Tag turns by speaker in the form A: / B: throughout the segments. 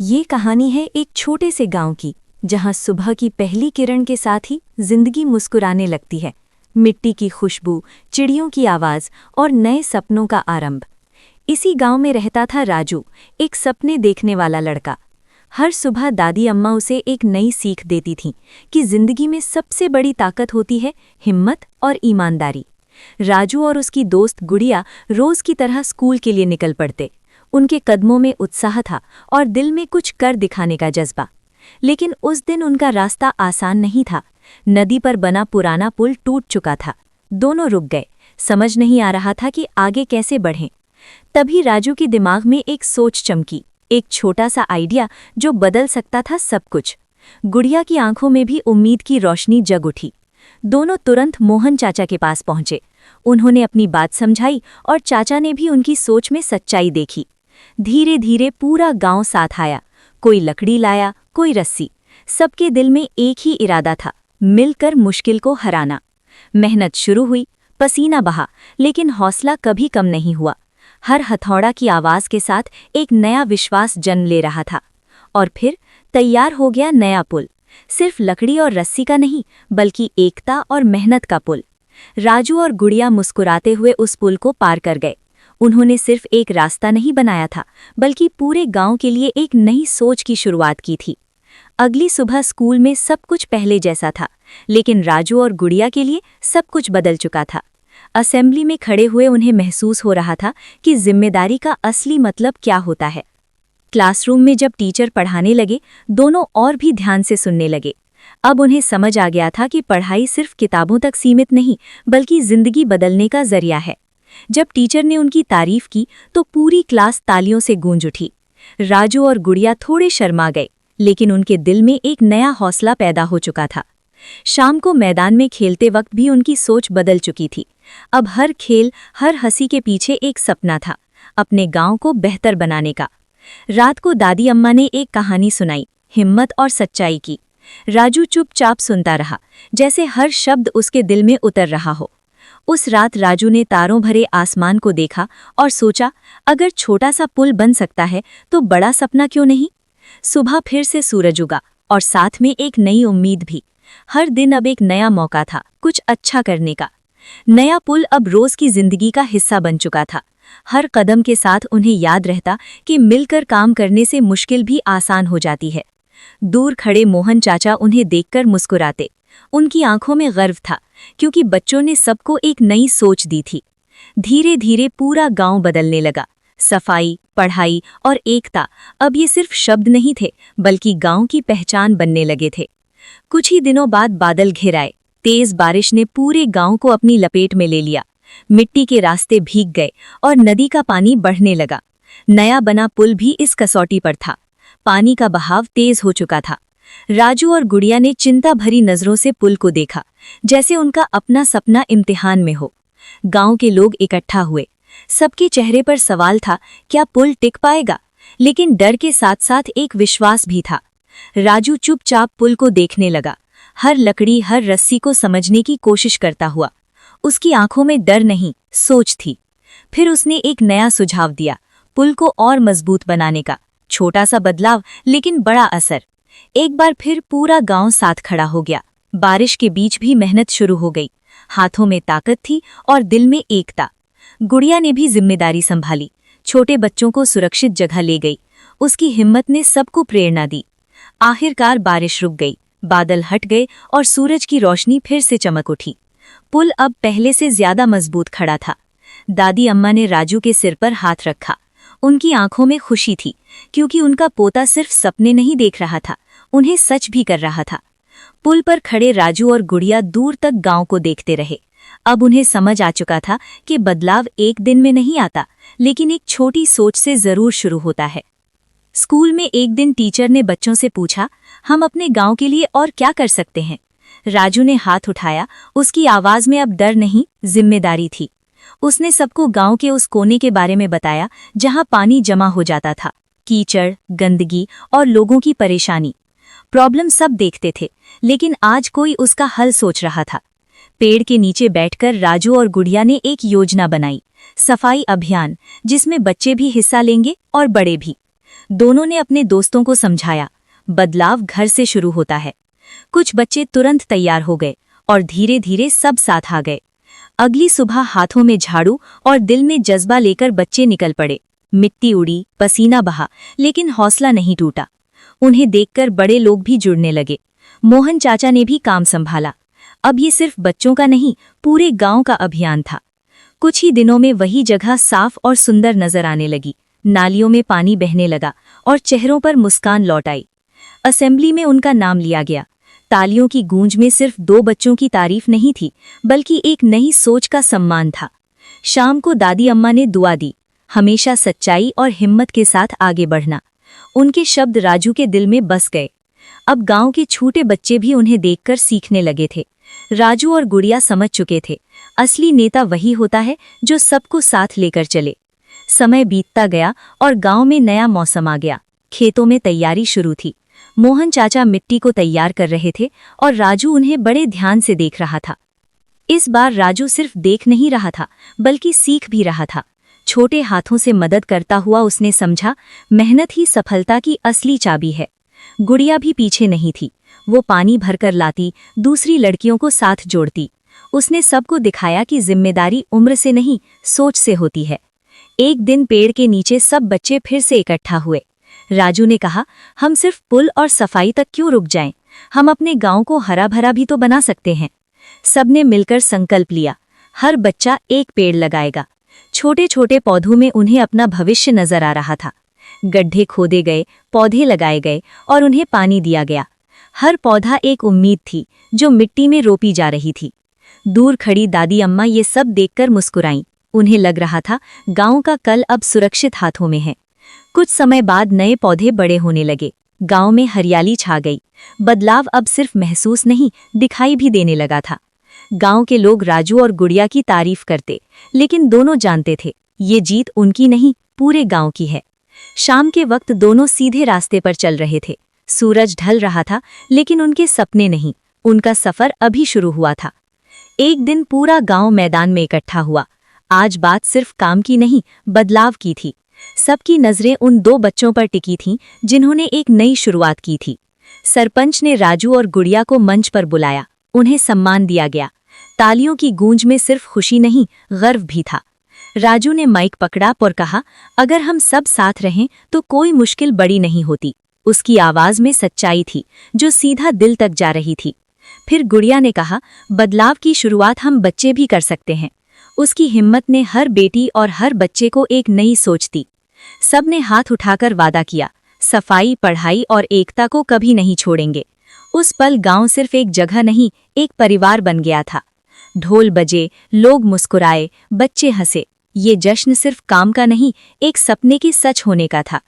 A: ये कहानी है एक छोटे से गांव की, जहां सुबह की पहली किरण के साथ ही जिंदगी मुस्कुराने लगती है। मिट्टी की खुशबू, चिड़ियों की आवाज और नए सपनों का आरंभ। इसी गांव में रहता था राजू, एक सपने देखने वाला लड़का। हर सुबह दादी अम्मा उसे एक नई सीख देती थीं कि जिंदगी में सबसे बड़ी ताकत होती है हिम्मत और ईमानदारी। राजू और उसकी दोस्त गुड़िया रोज की तरह स्कूल के लिए निकल पड़ते। उनके कदमों में उत्साह था और दिल में कुछ कर दिखाने का जज्बा। लेकिन उस दिन उनका रास्ता आसान नहीं था। नदी पर बना पुराना पुल टूट चुका था। दोनों रुक गए, समझ नहीं आ रहा था कि आगे कैसे बढ़ें। तभी राजू के दिमाग में एक सोच चमकी, एक छोटा सा आइडिया जो बदल सकता था सब कुछ। गुड़िया की आंखों में भी उम्मीद की रोशनी जग उठी। दोनों तुरंत मोहन चाचा के पास पहुंचे। उन्होंने अपनी बात समझाई और चाचा ने भी उनकी सोच में सच्चाई देखी। धीरे धीरे पूरा गांव साथ आया। कोई लकड़ी लाया, कोई रस्सी। सबके दिल में एक ही इरादा था, मिलकर मुश्किल को हराना। मेहनत शुरू हुई, पसीना बहा, लेकिन हौसला कभी कम नहीं हुआ। हर हथौड़ा की आवाज के साथ एक नया विश्वास जन्म ले रहा था। और फिर तैयार हो गया नया पुल। सिर्फ लकड़ी और रस्सी का नहीं, बल्कि एकता और मेहनत का पुल। राजू और गुड़िया मुस्कुराते हुए उस पुल को पार कर गए। उन्होंने सिर्फ एक रास्ता नहीं बनाया था, बल्कि पूरे गांव के लिए एक नई सोच की शुरुआत की थी। अगली सुबह स्कूल में सब कुछ पहले जैसा था, लेकिन राजू और गुड़िया के लिए सब कुछ बदल चुका था। असेंबली में खड़े हुए उन्हें महसूस हो रहा था कि जिम्मेदारी का असली मतलब क्या होता है। क्लासरूम में जब टीचर पढ़ाने लगे, दोनों और भी ध्यान से सुनने लगे। अब उन्हें समझ आ गया था कि पढ़ाई सिर्फ किताबों तक सीमित नहीं, बल्कि जिंदगी बदलने का जरिया है। जब टीचर ने उनकी तारीफ की तो पूरी क्लास तालियों से गूंज उठी। राजू और गुड़िया थोड़े शर्मा गए, लेकिन उनके दिल में एक नया हौसला पैदा हो चुका था। शाम को मैदान में खेलते वक्त भी उनकी सोच बदल चुकी थी। अब हर खेल, हर हंसी के पीछे एक सपना था, अपने गांव को बेहतर बनाने का। रात को दादी अम्मा ने एक कहानी सुनाई, हिम्मत और सच्चाई की। राजू चुपचाप सुनता रहा, जैसे हर शब्द उसके दिल में उतर रहा हो। उस रात राजू ने तारों भरे आसमान को देखा और सोचा, अगर छोटा सा पुल बन सकता है तो बड़ा सपना क्यों नहीं। सुबह फिर से सूरज उगा और साथ में एक नई उम्मीद भी। हर दिन अब एक नया मौका था कुछ अच्छा करने का। नया पुल अब रोज की जिंदगी का हिस्सा बन चुका था। हर कदम के साथ उन्हें याद रहता कि मिलकर काम करने से मुश्किल भी आसान हो जाती है। दूर खड़े मोहन चाचा उन्हें देखकर मुस्कुराते। उनकी आंखों में गर्व था, क्योंकि बच्चों ने सबको एक नई सोच दी थी। धीरे धीरे पूरा गांव बदलने लगा। सफाई, पढ़ाई और एकता अब ये सिर्फ शब्द नहीं थे, बल्कि गांव की पहचान बनने लगे थे। कुछ ही दिनों बाद बादल घिर आए। तेज बारिश ने पूरे गांव को अपनी लपेट में ले लिया। मिट्टी के रास्ते भीग गए और नदी का पानी बढ़ने लगा। नया बना पुल भी इस कसौटी पर था। पानी का बहाव तेज हो चुका था। राजू और गुड़िया ने चिंता भरी नजरों से पुल को देखा, जैसे उनका अपना सपना इम्तिहान में हो। गांव के लोग इकट्ठा हुए। सबके चेहरे पर सवाल था, क्या पुल टिक पाएगा? लेकिन डर के साथ साथ एक विश्वास भी था। राजू चुपचाप पुल को देखने लगा, हर लकड़ी, हर रस्सी को समझने की कोशिश करता हुआ। उसकी आंखों में डर नहीं, सोच थी। फिर उसने एक नया सुझाव दिया, पुल को और मजबूत बनाने का। छोटा सा बदलाव, लेकिन बड़ा असर। एक बार फिर पूरा गांव साथ खड़ा हो गया। बारिश के बीच भी मेहनत शुरू हो गई। हाथों में ताकत थी और दिल में एकता। गुड़िया ने भी जिम्मेदारी संभाली, छोटे बच्चों को सुरक्षित जगह ले गई। उसकी हिम्मत ने सबको प्रेरणा दी। आखिरकार बारिश रुक गई, बादल हट गए और सूरज की रोशनी फिर से चमक उठी। पुल अब पहले से ज्यादा मजबूत खड़ा था। दादी अम्मा ने राजू के सिर पर हाथ रखा। उनकी आंखों में खुशी थी, क्योंकि उनका पोता सिर्फ सपने नहीं देख रहा था, उन्हें सच भी कर रहा था। पुल पर खड़े राजू और गुड़िया दूर तक गांव को देखते रहे। अब उन्हें समझ आ चुका था कि बदलाव एक दिन में नहीं आता, लेकिन एक छोटी सोच से जरूर शुरू होता है। स्कूल में एक दिन टीचर ने बच्चों से पूछा, हम अपने गांव के लिए और क्या कर सकते हैं? राजू ने हाथ उठाया। उसकी आवाज में अब डर नहीं, जिम्मेदारी थी। उसने सबको गांव के उस कोने के बारे में बताया जहां पानी जमा हो जाता था, कीचड़, गंदगी और लोगों की परेशानी। प्रॉब्लम सब देखते थे, लेकिन आज कोई उसका हल सोच रहा था। पेड़ के नीचे बैठकर राजू और गुड़िया ने एक योजना बनाई, सफाई अभियान, जिसमें बच्चे भी हिस्सा लेंगे और बड़े भी। दोनों ने अपने दोस्तों को समझाया, बदलाव घर से शुरू होता है। कुछ बच्चे तुरंत तैयार हो गए और धीरे धीरे सब साथ आ गए। अगली सुबह हाथों में झाड़ू और दिल में जज्बा लेकर बच्चे निकल पड़े। मिट्टी उड़ी, पसीना बहा, लेकिन हौसला नहीं टूटा। उन्हें देखकर बड़े लोग भी जुड़ने लगे। मोहन चाचा ने भी काम संभाला। अब ये सिर्फ बच्चों का नहीं, पूरे गांव का अभियान था। कुछ ही दिनों में वही जगह साफ और सुंदर नजर आने लगी। नालियों में पानी बहने लगा और चेहरों पर मुस्कान लौट आई। असेंबली में उनका नाम लिया गया। तालियों की गूंज में सिर्फ 2 बच्चों की तारीफ नहीं थी, बल्कि एक नई सोच का सम्मान था। शाम को दादी अम्मा ने दुआ दी, हमेशा सच्चाई और हिम्मत के साथ आगे बढ़ना। उनके शब्द राजू के दिल में बस गए। अब गांव के छोटे बच्चे भी उन्हें देखकर सीखने लगे थे। राजू और गुड़िया समझ चुके थे, असली नेता वही होता है जो सबको साथ लेकर चले। समय बीतता गया और गांव में नया मौसम आ गया। खेतों में तैयारी शुरू थी। मोहन चाचा मिट्टी को तैयार कर रहे थे और राजू उन्हें बड़े ध्यान से देख रहा था। इस बार राजू सिर्फ देख नहीं रहा था, बल्कि सीख भी रहा था। छोटे हाथों से मदद करता हुआ उसने समझा, मेहनत ही सफलता की असली चाबी है। गुड़िया भी पीछे नहीं थी। वो पानी भरकर लाती, दूसरी लड़कियों को साथ जोड़ती। उसने सबको दिखाया कि जिम्मेदारी उम्र से नहीं, सोच से होती है। एक दिन पेड़ के नीचे सब बच्चे फिर से इकट्ठा हुए। राजू ने कहा, हम सिर्फ पुल और सफाई तक क्यों रुक जाएं? हम अपने गांव को हरा भरा भी तो बना सकते हैं। सबने मिलकर संकल्प लिया, हर बच्चा एक पेड़ लगाएगा। छोटे छोटे पौधों में उन्हें अपना भविष्य नजर आ रहा था। गड्ढे खोदे गए, पौधे लगाए गए और उन्हें पानी दिया गया। हर पौधा एक उम्मीद थी जो मिट्टी में रोपी जा रही थी। दूर खड़ी दादी अम्मा ये सब देखकर मुस्कुराईं। उन्हें लग रहा था गांव का कल अब सुरक्षित हाथों में है। कुछ समय बाद नए पौधे बड़े होने लगे। गांव में हरियाली छा गई। बदलाव अब सिर्फ महसूस नहीं, दिखाई भी देने लगा था। गांव के लोग राजू और गुड़िया की तारीफ करते, लेकिन दोनों जानते थे ये जीत उनकी नहीं, पूरे गांव की है। शाम के वक्त दोनों सीधे रास्ते पर चल रहे थे। सूरज ढल रहा था, लेकिन उनके सपने नहीं, उनका सफर अभी शुरू हुआ था। एक दिन पूरा गांव मैदान में इकट्ठा हुआ। आज बात सिर्फ काम की नहीं, बदलाव की थी। सबकी नजरें उन 2 बच्चों पर टिकी थीं जिन्होंने एक नई शुरुआत की थी। सरपंच ने राजू और गुड़िया को मंच पर बुलाया। उन्हें सम्मान दिया गया। तालियों की गूंज में सिर्फ खुशी नहीं, गर्व भी था। राजू ने माइक पकड़ा और कहा, अगर हम सब साथ रहें तो कोई मुश्किल बड़ी नहीं होती। उसकी आवाज में सच्चाई थी जो सीधा दिल तक जा रही थी। फिर गुड़िया ने कहा, बदलाव की शुरुआत हम बच्चे भी कर सकते हैं। उसकी हिम्मत ने हर बेटी और हर बच्चे को एक नई सोच दी। सबने हाथ उठाकर वादा किया, सफाई, पढ़ाई और एकता को कभी नहीं छोड़ेंगे। उस पल गांव सिर्फ एक जगह नहीं, एक परिवार बन गया था। ढोल बजे, लोग मुस्कुराए, बच्चे हंसे। ये जश्न सिर्फ काम का नहीं, एक सपने की सच होने का था।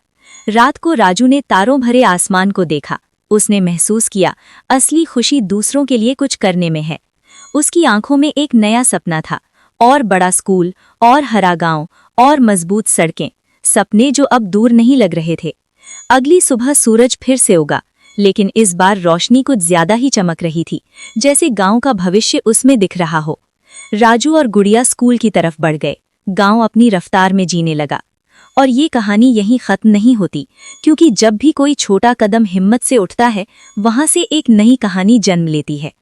A: रात को राजू ने तारों भरे आसमान को देखा। उसने महसूस किया, असली खुशी दूसरों के लिए कुछ करने में है। उसकी आंखों में एक नया सपना था, और बड़ा स्कूल, और हरा गांव, और मजबूत सड़कें। सपने जो अब दूर नहीं लग रहे थे। अगली सुबह सूरज फिर से उगा, लेकिन इस बार रोशनी कुछ ज्यादा ही चमक रही थी, जैसे गांव का भविष्य उसमें दिख रहा हो। राजू और गुड़िया स्कूल की तरफ बढ़ गए। गांव अपनी रफ्तार में जीने लगा। और ये कहानी यहीं खत्म नहीं होती, क्योंकि जब भी कोई छोटा कदम हिम्मत से उठता है, वहां से एक नई कहानी जन्म लेती है।